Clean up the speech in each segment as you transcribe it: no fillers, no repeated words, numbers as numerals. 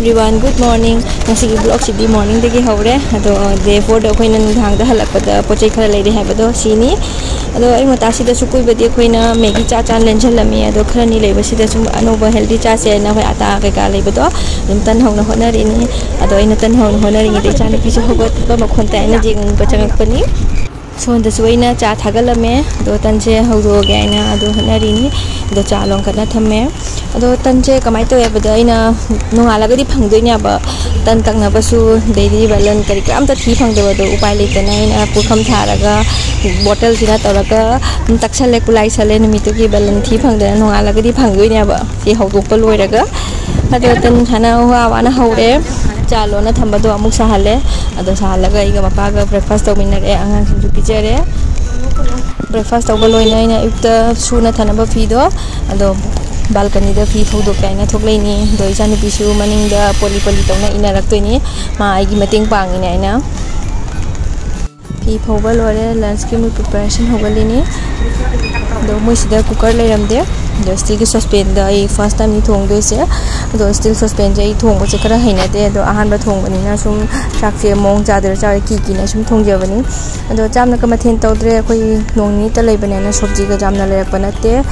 everyone, good morning. Ngasi gi vlog sidi morning degi hawre. Ado day 4 da khoina nudhang da halakpada pochai khara leire habado sini. Ado ai mata sida sukui badi khoina megi cha chan lenjalami ado khara ni leiba sida sum anoba healthy cha se na khoi ata ka ka leibado dum tan hawna honari ni. Ado ai na tan hawna honari ni de chan pi su hogot ba makhon ta ina jing bachang pani. So the Swina cha Tagalame, do Tanche, Hodo Gaina, do Hanarini, do Chalong Kanatame, do Tanche, Kamaito Ebadaina, no Alagadi Panduina, but Tantang Nabasu, Daily Valan, Karikam, the Tea Pang, the Upalita Nine, Pukam Taraga, bottles in a Toraga, Taxalekulai Salen, Mituki, Balan Tea Pang, the no Alagadi Panguina, see how to Paloraga, other than Hana, Wana Hode. Chalo na thambado amuk sahale ado sahalaga iga mapaga breakfast tawminare angang sinju pijare breakfast tawba loina ina ukta suna thanaba fido ado balcony da fi thodo kaina thokleini do isani pisu maning da poli tawna ina raktoini ma aigi mating pangina ina fi phawba lore lunch ki preparation hogalini do moisida cooker leiramde do steel ki saucepan da I first time ni thong do se do steel saucepan je I thong bo che kara haina de do ahan ba thong bani na sum sak se mong cha der cha ki na sum thong je bani do jam na ka mathen tawdre koi nong ni ta lei bani na sabji ga jam na le pa na te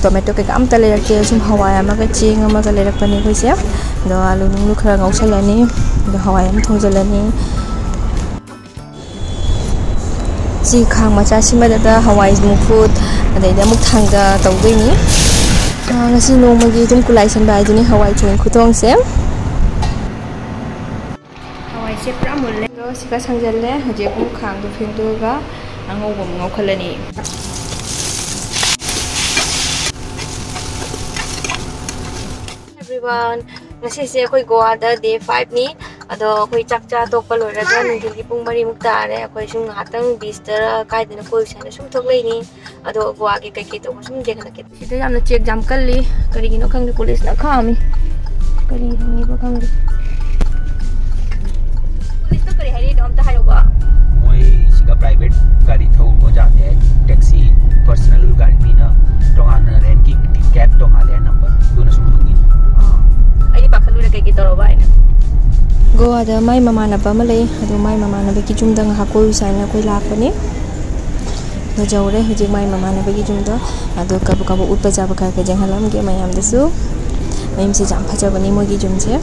tomato ke am ta le ke sum hawai ama ka ching ama ka le rak pani koi se do alu nu khara ngau salani do hawai am thong jalani si khang macha sima da hawai mufut adai da muk thanga tawdoi ngasi nongmagi dum kulai san bai duni hawai chung khutong se hawai se pra mulle do sika sangjalle hoje kum khang do phim do ga angau bom ngau khalani everyone ngasi se koi goa da day 5 ni ado koi chakcha to palora da ngi pung mari mukta re koi sung hatang bister kai dina koi sana sum thoklei ni ado goa ke kai to sum dekhna ke sida yamna check jam kalli kari gino khang police na khami kari ni ba khang police to kari hari dom ta hayo ba moi siga private gari thau bo ja de taxi personal gari ni na tongan rent ki cab tonga le number duna sum hangi ai pa khalu re kai to ro ba ina Goa da mai mama na ba malai ado mai mama na ba ki jum dang ha koi saina koi lak pani do jawre hoje mai mama na ba ki jum do ado kabu kabu utpa jaba ka ka jang halam ge mayam dasu mayam se jam phaja bani mo gi jum se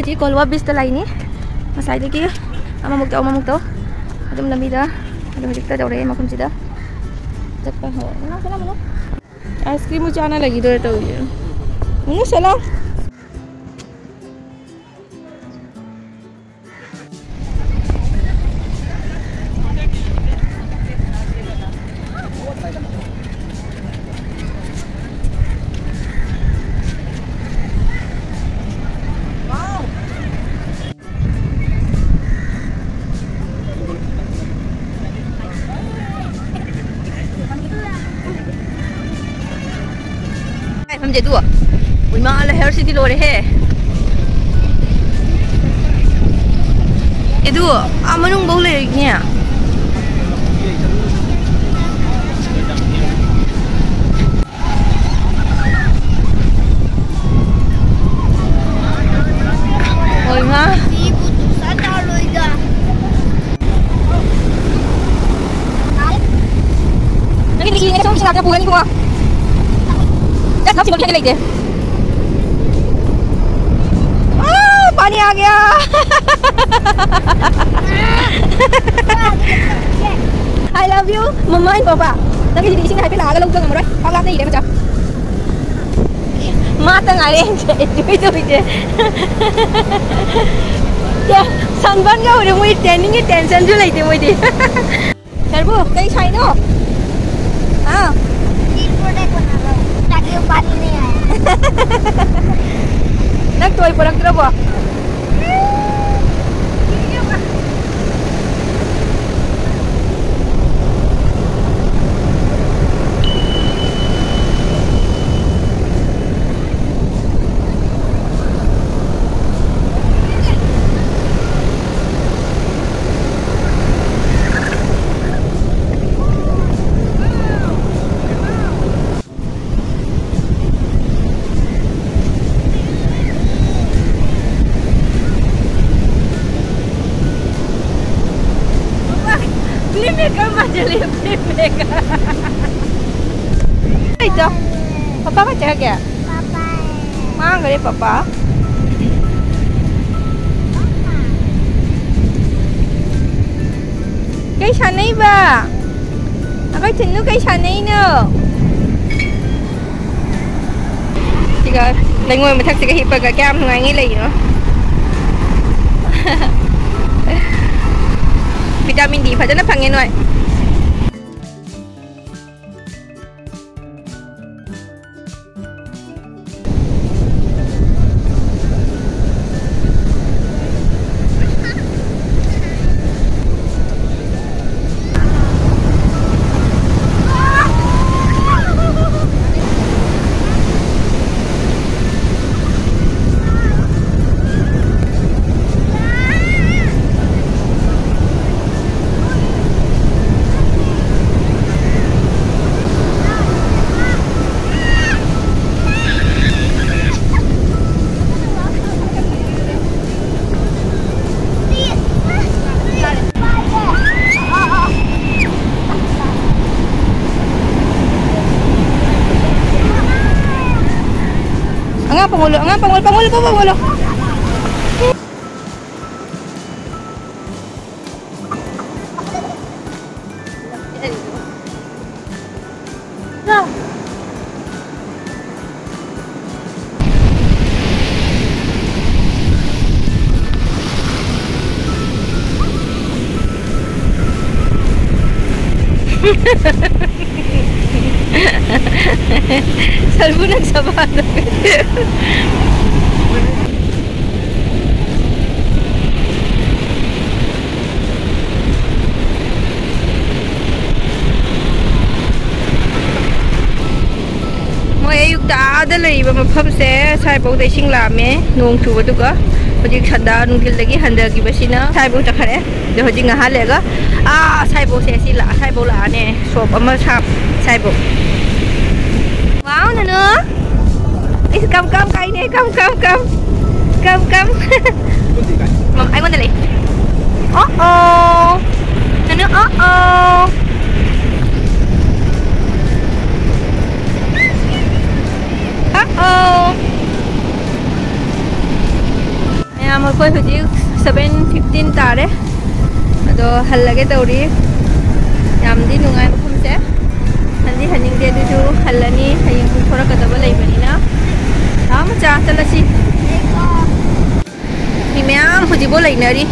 Di Colva Beach ta lai ni masai de ki amamuk to adum lambi da adum dikta dore makum sida jappa ho na sala mano ice cream chana lagi dore to ye munu sala हम जे दुआ उई मा ला hair city लोरे हे एदु आमनुंग बहु ले ने क्या पूरा नहीं हुआ क्या सब चिपक के लेते पानी आ गया I love you mama and papa lagi di sini happy lah kalau udah ngambil kalau ada ide macam mata ngare itu ya sunburn ka udah mulai tanning ke tension tu lagi mulai serbu kayak saya no ah ini produk mana tak ada pani ni nak tuai produk tu apa itu papa baca क्या papa मां करे papa cái sàn này ba cái thìn nó cái sàn này nè chị coi đây ngồi mà thắc cái hiệp cái cam ngày nghĩ lì nữa vitamin D phải cho nó phăng nghe nói Pangulo. No. Salvo nagsabado. ꯌꯨꯛꯇꯥꯗ ꯂꯩꯕ ꯃꯐꯝꯁꯦ ꯁꯥꯏꯕꯧ ꯏꯁꯤꯡ ꯂꯥꯛꯑꯝꯃꯦ ꯅꯣꯡ ꯆꯨꯕꯗꯨꯒ ꯍꯧꯖꯤꯛ ꯁꯟꯗꯥ ꯅꯨꯡꯊꯤꯜꯗꯒꯤ ꯍꯟꯊꯈꯤꯕꯁꯤꯅ ꯁꯥꯏꯕꯧ ꯆꯠꯈ꯭ꯔꯦ ꯑꯗꯣ ꯍꯧꯖꯤꯛ ꯉꯥꯏꯍꯥꯛ ꯂꯩꯔꯒ ꯁꯥꯏꯕꯧꯁꯦ ꯁꯤ ꯁꯥꯏꯕꯧ ꯂꯥꯛꯑꯅꯦ ꯁꯣꯞ ꯑꯃ ꯁꯥꯏꯕꯧ ꯋꯥꯎ ꯅꯅꯨ ꯏꯁ ꯀꯝ ꯀꯥꯏꯅꯦ ꯀꯝ ꯑꯩꯉꯣꯟꯗ ꯂꯩ ꯅꯅꯨ ꯌꯥꯝ ꯑꯩꯈꯣꯏ ꯍꯧꯖꯤꯛ 7:15 ꯇꯥꯔꯦ ꯑꯗꯣ ꯍꯜꯂꯒꯦ ꯇꯧꯔꯤ ꯌꯥꯝꯗꯤ ꯅꯨꯡꯉꯥꯏ ꯃꯐꯝꯁꯦ ꯍꯟꯅꯤꯡꯗꯦ ꯑꯗꯨꯁꯨ ꯍꯜꯂꯅꯤ ꯍꯌꯦꯡ ꯄꯨꯡ ꯊꯣꯔꯛꯀꯗꯕ ꯂꯩꯕꯅꯤ나 ꯃꯆꯥ ꯆꯠꯂꯁꯤ ꯃꯤ ꯃꯌꯥꯝ ꯍꯧꯖꯤꯛꯐꯥꯎ ꯂꯩꯅꯔꯤ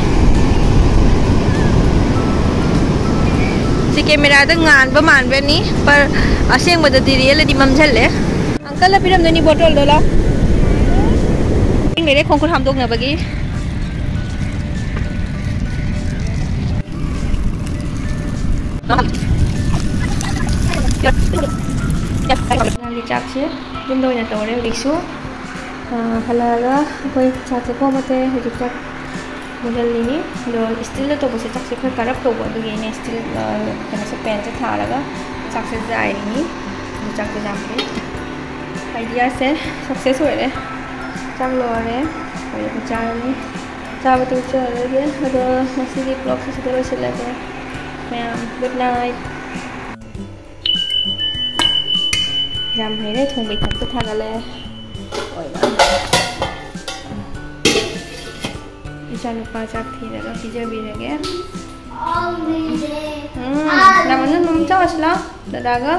ꯁꯤ ꯀꯦꯃꯦꯔꯥꯗ ꯉꯥꯟꯕ ꯃꯥꯟꯕꯅꯤ ꯑꯁꯦꯡꯕꯗꯗꯤ ꯔꯤꯌꯦꯜꯗꯗꯤ ꯃꯝꯁꯤꯜꯂꯦ अंकल पिरमदनी बोतल दोला मेरे खोंखुर हामदोंनबगी चाकसे जुमदो ना तोरे रिक्सु हलागा कोई चाकसे पोमते हुजिक चाक मुदलिनी दो स्टील तो बसे चाकसे खर करप तो बदुगी ने स्टील कनसे पेन से थारागा चाकसे जाइनी चाकसे जामके आइडिया से सक्सेस हो रहे चाक लोरे और ये चारनी चाव तो चले अदो मसीदी ब्लॉग से चलो चले मैम गुड नाइट जाम हैरे थोंबे थक थागले इचा नुपा चाक थीरगा पिजबीरगे नमन मम चावसला दादागा